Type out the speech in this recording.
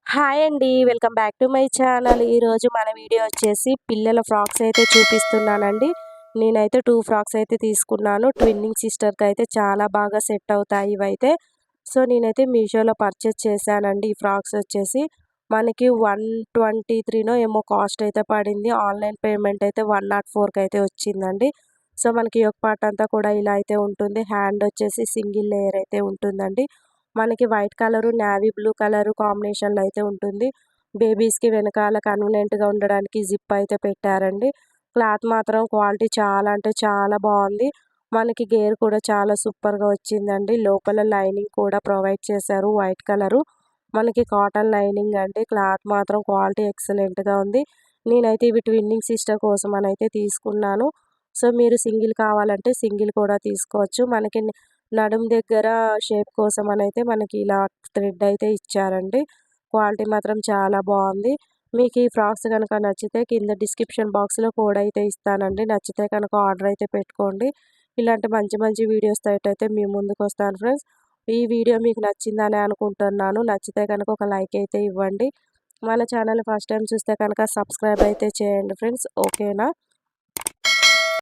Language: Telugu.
హాయ్ అండి. Welcome back to my channel. ఈరోజు మన వీడియో వచ్చేసి పిల్లల ఫ్రాక్స్ అయితే చూపిస్తున్నానండి. నేనైతే 2 ఫ్రాక్స్ అయితే తీసుకున్నాను. ట్విన్నింగ్ సిస్టర్‌కి అయితే చాలా బాగా సెట్ అవుతాయి ఇవైతే. సో, నేనైతే మీషోలో పర్చేస్ చేశానండి. ఈ ఫ్రాక్స్ వచ్చేసి మనకి 123నో ఏమో కాస్ట్ అయితే పడింది. ఆన్‌లైన్ పేమెంట్ అయితే 104కి అయితే వచ్చిందండి. సో, మనకి యోక్ పార్ట్ అంతా కూడా ఇలా అయితే ఉంటుంది. హ్యాండ్ వచ్చేసి సింగిల్ లేయర్ అయితే ఉంటుందండి. మనకి white colour, navy blue colour కాంబినేషన్‌లో అయితే ఉంటుంది. బేబీస్‌కి వెనకాల కన్వీనియంట్‌గా ఉండడానికి జిప్ అయితే పెట్టారండి. క్లాత్ మాత్రం క్వాలిటీ చాలా అంటే చాలా బాగుంది. మనకి గేర్ కూడా చాలా సూపర్‌గా వచ్చిందండి. లోపల లైనింగ్ కూడా ప్రొవైడ్ చేశారు వైట్ కలరు. మనకి కాటన్ లైనింగ్ అండి. క్లాత్ మాత్రం క్వాలిటీ ఎక్సలెంట్‌గా ఉంది. నేనైతే ఇవి ట్విన్నింగ్ సిస్టర్ కోసం అని అయితే తీసుకున్నాను. సో, మీరు సింగిల్ కావాలంటే సింగిల్ కూడా తీసుకోవచ్చు. మనకి నడుము దగ్గర షేప్ కోసం అనైతే మనకి ఇలా థ్రెడ్ అయితే ఇచ్చారండి. క్వాలిటీ మాత్రం చాలా బాగుంది. మీకు ఈ ఫ్రాక్స్ కనుక నచ్చితే కింద డిస్క్రిప్షన్ బాక్స్‌లో కోడ్ అయితే ఇస్తానండి. నచ్చితే కనుక ఆర్డర్ అయితే పెట్టుకోండి. ఇలాంటి మంచి మంచి వీడియోస్ తోటైతే మీ ముందుకొస్తాను ఫ్రెండ్స్. ఈ వీడియో మీకు నచ్చిందని అనుకుంటున్నాను. నచ్చితే కనుక ఒక లైక్ అయితే ఇవ్వండి. మన ఛానల్ ఫస్ట్ టైం చూస్తే కనుక సబ్స్క్రైబ్ అయితే చేయండి ఫ్రెండ్స్. ఓకేనా?